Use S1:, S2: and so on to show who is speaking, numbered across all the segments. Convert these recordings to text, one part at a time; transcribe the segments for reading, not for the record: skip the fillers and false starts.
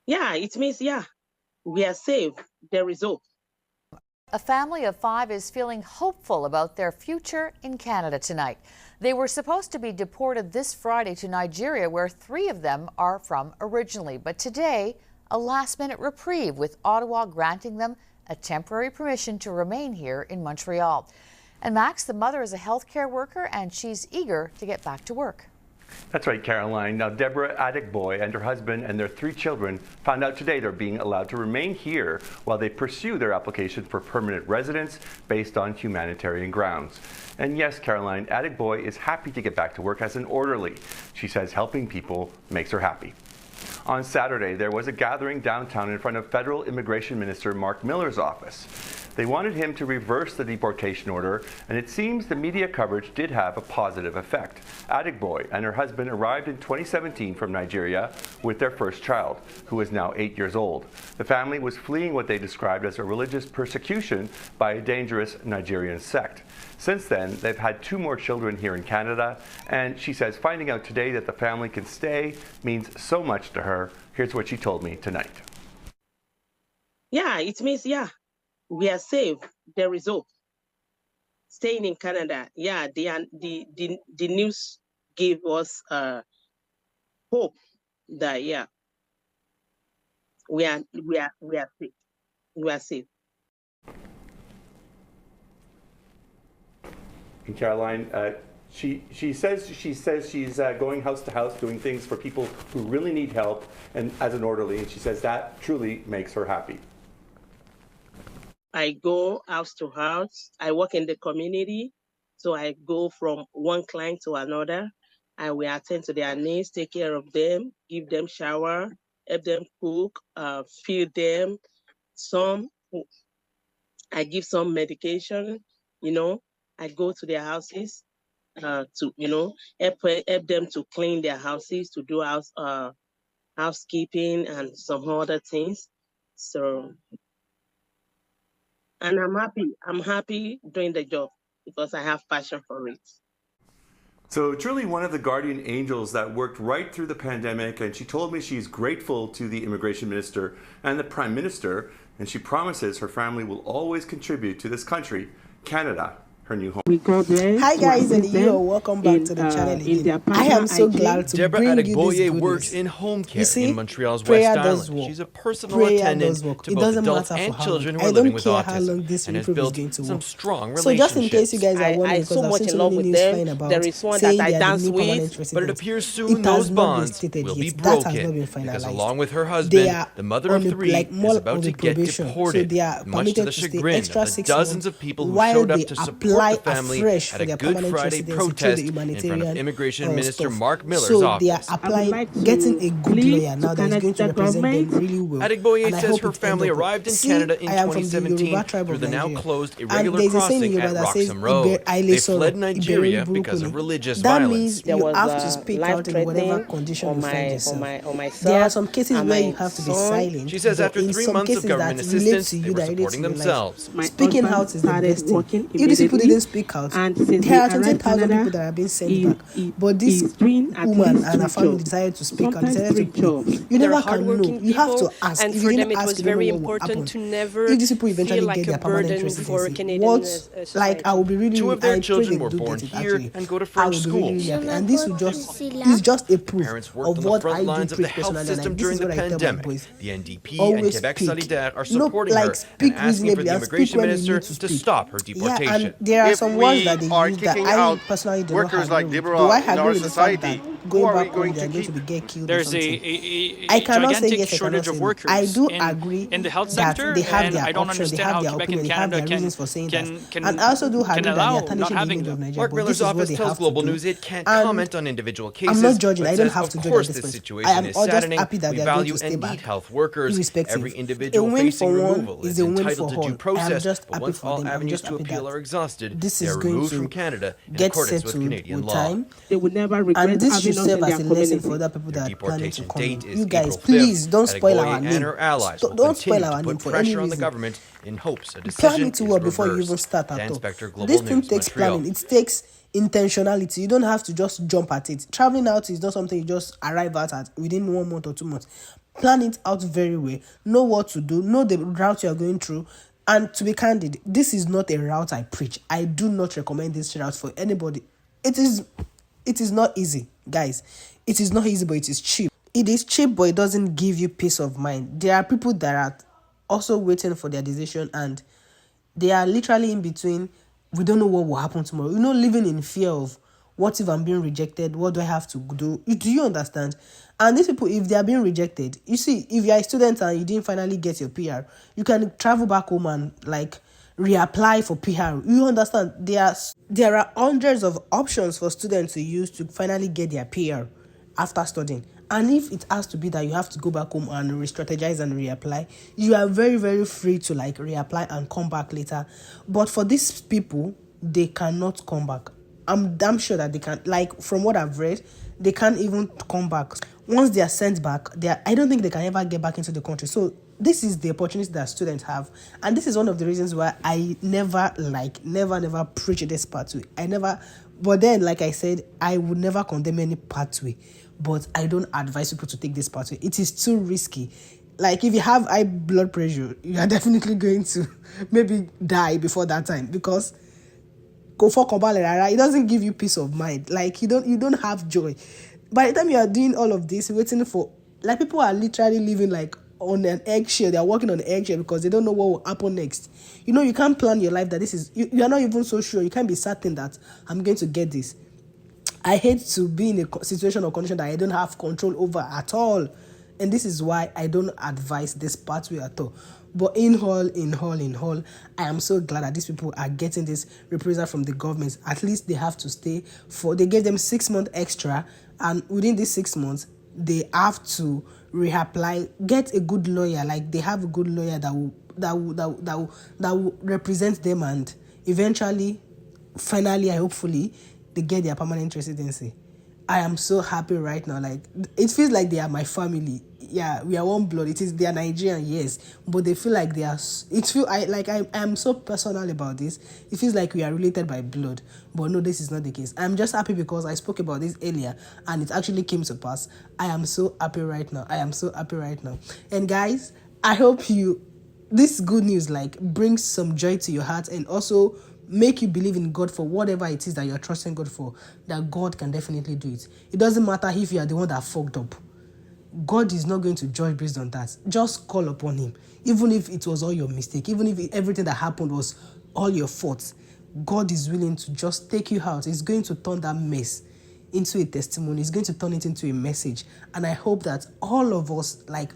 S1: Yeah, it means, yeah, we are safe. There is hope.
S2: A family of 5 is feeling hopeful about their future in Canada tonight. They were supposed to be deported this Friday to Nigeria, where 3 of them are from originally. But today, a last-minute reprieve, with Ottawa granting them a temporary permission to remain here in Montreal. And Max, the mother, is a healthcare worker, and she's eager to get back to work.
S3: That's right, Caroline. Now, Deborah Adikboy and her husband and their 3 children found out today they're being allowed to remain here while they pursue their application for permanent residence based on humanitarian grounds. And yes, Caroline, Adikboy is happy to get back to work as an orderly. She says helping people makes her happy. On Saturday, there was a gathering downtown in front of Federal Immigration Minister Mark Miller's office. They wanted him to reverse the deportation order, and it seems the media coverage did have a positive effect. Adikboy and her husband arrived in 2017 from Nigeria with their first child, who is now 8 years old. The family was fleeing what they described as a religious persecution by a dangerous Nigerian sect. Since then, they've had 2 more children here in Canada, and she says finding out today that the family can stay means so much to her. Here's what she told me tonight.
S1: Yeah, it means, yeah, we are safe. There is hope. Staying in Canada, yeah, the news gave us hope that, yeah, we are safe. We are safe.
S3: And Caroline, she says she's going house to house doing things for people who really need help, and as an orderly, and she says that truly makes her happy.
S1: I go house to house. I work in the community, so I go from one client to another, and we attend to their needs, take care of them, give them shower, help them cook, feed them. I give some medication, I go to their houses to, help them to clean their houses, to do housekeeping and some other things. So, and I'm happy. I'm happy doing the job because I have passion for it.
S3: So truly one of the guardian angels that worked right through the pandemic, and she told me she's grateful to the immigration minister and the prime minister, and she promises her family will always contribute to this country, Canada, her new home.
S4: Hi guys, and welcome back to the channel again. I am so glad to
S5: Deborah
S4: bring you this
S5: Adikboye
S4: good
S5: works
S4: news.
S5: in home care
S4: You see,
S5: in Montreal's
S4: prayer
S5: West
S4: does
S5: Island.
S4: work.
S5: She's a personal
S4: Prayer
S5: attendant
S4: does work.
S5: to
S4: It
S5: both
S4: doesn't
S5: adults
S4: matter
S5: and
S4: for how
S5: children
S4: long.
S5: who are
S4: I
S5: living
S4: don't
S5: with
S4: care how
S5: autism,
S4: long this
S5: and has
S4: reprieve is
S5: built
S4: going to
S5: some
S4: work.
S5: strong
S4: So just in case you
S5: relationships.
S4: guys are wondering,
S1: so
S4: because I've
S1: much
S4: seen
S1: in
S4: so
S1: love
S4: many
S1: with
S4: news
S1: them.
S4: flying about
S1: There is one
S4: saying
S1: that I
S4: they are the
S1: dance
S4: new permanent
S1: with,
S4: residents.
S5: But it appears
S4: It
S5: soon
S4: has
S5: those
S4: not been
S5: bonds
S4: stated
S5: will
S4: yet.
S5: be
S4: That has not
S5: broken
S4: been
S5: because
S4: finalized.
S5: along with her
S4: They
S5: husband,
S4: are
S5: the mother
S4: on
S5: of 3
S4: like
S5: is
S4: more
S5: about
S4: on
S5: to
S4: the
S5: get
S4: probation, so
S5: deported,
S4: they are
S5: much to
S4: permitted
S5: the
S4: to stay
S5: chagrin
S4: extra
S5: of the
S4: 6
S5: dozens
S4: months
S5: of people who
S4: while
S5: showed up
S4: they
S5: to support
S4: apply
S5: the family
S4: afresh
S5: at
S4: for
S5: a
S4: their
S5: Good
S4: permanent
S5: Friday
S4: residency through
S5: protest
S4: the
S5: in front of
S4: humanitarian
S5: Immigration Minister
S4: stuff.
S5: Mark Miller's
S4: So they are
S5: office.
S4: applying, getting a good lawyer now that is going to represent them really well.
S5: Adikboye
S4: And I
S5: says
S4: hope
S5: her
S4: it
S5: family
S4: ends up well.
S5: arrived in
S4: See,
S5: Canada in
S4: I am from the
S5: 2017
S4: Yoruba tribe
S5: through
S4: of
S5: the now
S4: Nigeria.
S5: closed
S4: And
S5: irregular
S4: there's a saying
S5: crossing
S4: in Yoruba
S5: at
S4: that says,
S5: Roxham Road. They fled Nigeria because of religious
S4: that
S5: violence.
S4: means
S1: there
S4: you
S1: was
S4: have to speak out in whatever condition you find yourself.
S1: on myself.
S4: There are some cases
S1: and
S4: where
S1: my
S4: you have to be
S1: son.
S4: silent.
S5: She says
S4: but
S5: after
S4: in
S5: 3
S4: some
S5: months of
S4: cases
S5: government
S4: that relate
S5: assistance,
S4: to
S5: they
S4: you,
S5: were
S4: that relate
S5: supporting
S4: to your life.
S5: themselves.
S6: My
S4: Speaking
S6: husband
S4: out is the
S6: started
S4: best thing.
S6: working
S4: If these people
S6: immediately,
S4: didn't speak out,
S6: and since
S4: there are
S6: he arrived
S4: 20,000
S6: Canada,
S4: people that have been sent
S6: he-
S4: back.
S6: he-
S4: But this
S6: he's doing at
S4: woman
S6: least
S4: and her
S6: 2
S4: family
S6: jobs,
S4: decided to speak out,
S6: sometimes
S4: decided
S6: 3
S4: to pray.
S6: jobs.
S4: You
S7: They're
S4: never can know.
S7: hardworking
S4: You have to
S7: people,
S4: ask.
S7: and
S4: If
S7: for
S4: you
S7: them
S4: didn't
S7: it
S4: ask,
S7: was
S4: you don't know
S7: very
S4: what will happen.
S7: important to never
S4: If these people eventually
S7: feel like
S4: get
S7: a
S4: their permanent
S7: burden for
S4: residency,
S7: Canadian
S4: what,
S7: society.
S4: like, I will be really,
S5: 2 of their
S4: I pray
S5: children
S4: they
S5: were
S4: do
S5: born
S4: get it,
S5: here
S4: actually.
S5: and go to
S4: I
S5: French
S4: will be really,
S5: schools.
S4: really happy. And this is just a proof
S5: Parents worked
S4: of
S5: on the
S4: what
S5: front
S4: I do
S5: lines of the
S4: preach
S5: health
S4: personally.
S5: system
S4: And this
S5: during
S4: is
S5: the
S4: what I tell my
S5: pandemic.
S4: boys.
S5: The NDP and
S4: Always
S5: Quebec
S4: speak.
S5: Solidaire are
S4: No,
S5: supporting
S4: like,
S5: her
S4: speak
S5: and asking for
S4: reasonably
S5: the
S4: and speak
S5: immigration
S4: when you
S5: minister
S4: need to
S5: to
S4: speak.
S5: stop her
S4: Yeah,
S5: deportation.
S4: and there are
S8: If
S4: some words that
S8: we
S4: they
S8: are
S4: use that
S8: kicking
S4: I
S8: out
S4: personally do
S8: workers
S4: not
S8: like
S4: agree with.
S8: Deborah
S4: Though I
S8: in our
S4: agree with the fact
S8: society,
S4: that
S8: who
S4: going
S8: are we
S4: back home,
S8: going
S4: they
S8: to
S4: are going to
S8: keep?
S4: be get killed or
S9: There's
S4: something.
S9: a
S4: I cannot say
S9: gigantic
S4: yes, I
S9: shortage
S4: cannot
S9: of
S4: say no.
S9: workers
S4: I do agree
S9: in the health
S4: that
S9: sector,
S4: they have
S9: and
S4: their
S9: I don't
S4: option, they
S9: understand
S4: have
S9: how
S4: their
S9: Quebec
S4: opinion,
S9: and
S4: they have
S9: Canada
S4: their reasons for saying that.
S9: can
S4: And I also do agree that they
S9: allow
S4: are
S9: not
S4: tarnishing the
S9: having
S4: image of
S9: them.
S4: Nigeria.
S5: Mark
S4: But
S5: Miller's
S4: this is what
S5: office
S4: they
S5: tells
S4: have to
S5: Global
S4: do.
S5: News it can't
S4: And
S5: comment on individual cases.
S4: I'm not judging.
S5: But
S4: I don't
S5: says,
S4: have to
S5: of
S4: judge
S5: course,
S4: at this
S5: this
S4: point.
S5: situation
S4: I am
S5: is
S4: all just
S5: saddening.
S4: happy that
S5: We
S4: they are going
S5: value
S4: to stay
S5: and
S4: back.
S5: need health workers.
S4: Irrespective.
S5: Every
S4: A
S5: individual
S4: win
S5: facing
S4: for one
S5: removal
S4: is
S5: is
S4: a win
S5: entitled
S4: for
S5: to
S4: all.
S5: due
S4: I am
S5: process,
S4: just
S5: but
S4: happy
S5: once
S4: for
S5: all
S4: them. I'm
S5: avenues
S4: just
S5: to
S4: happy
S5: appeal
S4: that
S5: are exhausted,
S4: this
S5: they
S4: is
S5: are
S4: going
S5: removed
S4: to
S5: from Canada in
S4: get
S5: accordance with
S4: settled
S5: Canadian
S4: with
S5: law.
S4: time.
S6: They would never regret
S4: And this
S6: having
S4: should
S6: us
S4: serve
S6: in
S4: as
S6: their
S4: a lesson
S6: community.
S4: for other people
S5: Their
S4: that are planning to
S5: deportation
S4: come
S5: date
S4: in.
S5: is
S4: You guys,
S5: April 5th.
S4: please don't spoil our
S5: Adikboye
S4: name.
S5: and her allies will
S4: Don't spoil
S5: continue
S4: our
S5: to
S4: name
S5: put
S4: for any
S5: pressure on the
S4: reason.
S5: government in hopes a
S4: Plan
S5: decision
S4: it
S5: is
S4: well before you even
S5: reversed.
S4: start
S5: Dan
S4: at all.
S5: Spector, Global
S4: This thing
S5: News,
S4: takes
S5: Montreal.
S4: planning. It takes intentionality. You don't have to just jump at it. Traveling out is not something you just arrive at within 1 month or 2 months. Plan it out very well. Know what to do. Know the route you are going through. And to be candid, this is not a route I preach. I do not recommend this route for anybody. It is not easy, guys. It is not easy, but it is cheap. It is cheap, but it doesn't give you peace of mind. There are people that are also waiting for their decision, and they are literally in between. We don't know what will happen tomorrow. Living in fear of, what if I'm being rejected? What do I have to do? Do you understand? And these people, if they are being rejected, you see, if you are a student and you didn't finally get your PR, you can travel back home and reapply for PR. You understand? There are hundreds of options for students to use to finally get their PR after studying. And if it has to be that you have to go back home and re-strategize and reapply, you are very, very free to reapply and come back later. But for these people, they cannot come back. I'm damn sure that they can, from what I've read, they can't even come back. Once they are sent back, I don't think they can ever get back into the country. So this is the opportunity that students have. And this is one of the reasons why I never preach this pathway. But then, like I said, I would never condemn any pathway. But I don't advise people to take this pathway. It is too risky. If you have high blood pressure, you are definitely going to maybe die before that time, because it doesn't give you peace of mind. You don't have joy. By the time you are doing all of this, waiting for, people are literally living on an eggshell. They are walking on an eggshell because they don't know what will happen next. You can't plan your life that this is, you are not even so sure. You can't be certain that I'm going to get this. I hate to be in a situation or condition that I don't have control over at all. And this is why I don't advise this pathway at all. But in all, I am so glad that these people are getting this reprisal from the government. At least they have to stay they gave them 6 months extra, and within these 6 months, they have to reapply, get a good lawyer. They have a good lawyer that will represent them, and eventually, finally, hopefully, they get their permanent residency. I am so happy right now. It feels like they are my family. Yeah, we are one blood. They are Nigerian, yes, but they feel like they are. I am so personal about this. It feels like we are related by blood, but no, this is not the case. I'm just happy because I spoke about this earlier and it actually came to pass. I am so happy right now. And guys, I hope this good news brings some joy to your heart, and also make you believe in God for whatever it is that you're trusting God for, that God can definitely do it. It doesn't matter if you are the one that fucked up. God is not going to judge based on that. Just call upon him. Even if it was all your mistake, even if everything that happened was all your fault, God is willing to just take you out. He's going to turn that mess into a testimony. He's going to turn it into a message. And I hope that all of us totally,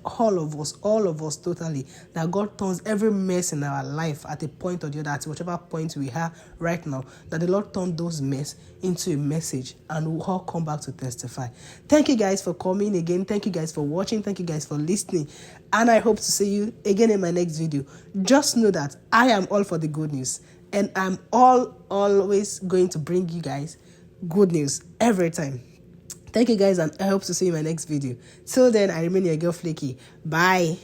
S4: that God turns every mess in our life at a point or the other, at whichever point we are right now, that the Lord turn those mess into a message, and we'll all come back to testify. Thank you guys for coming again. Thank you guys for watching. Thank you guys for listening. And I hope to see you again in my next video. Just know that I am all for the good news, and I'm always going to bring you guys good news every time. Thank you guys, and I hope to see you in my next video. Till then, I remain your girl Flaky. Bye.